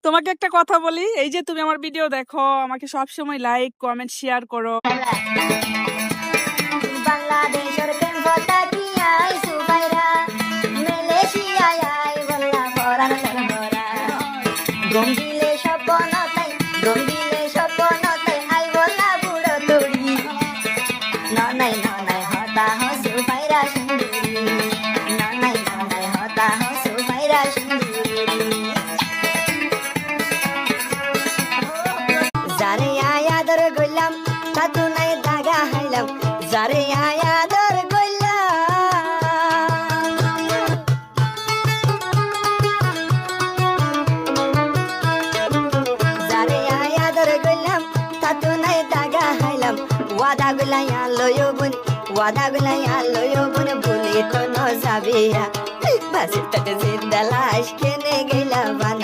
তোমাকে একটা কথা বলি, এই যে তুমি আমার ভিডিও দেখো, আমাকে সবসময় লাইক কমেন্ট শেয়ার করো। বাংলাদেশের প্রেমটা কি আই সুবাইরা মালয়েশিয়ায় আই বল্লা ভরার ভরা গম্বিলে স্বপ্নতাই গম্বিলে স্বপ্নতাই আই বল্লা বুড়ো তোড়ি ননাই ননাই হতা হ সুবাইরা সুন্দরী ননাই ননাই হতা হ সুবাইরা সুন্দরী যারে আয়াদর গইলাম তাতু নাই দাগা হাইলাম যারে আয়াদর গইলাম যারে আয়াদর গইলাম তাতু নাই দাগা হাইলাম ওয়াদা গুলাইয়া লয়ো বুন ওয়াদা গুলাইয়া লয়ো বুন ভুলি তো ন যাবিয়া বাসির তাতে জিন্দা লাশ কেনে গেলা বান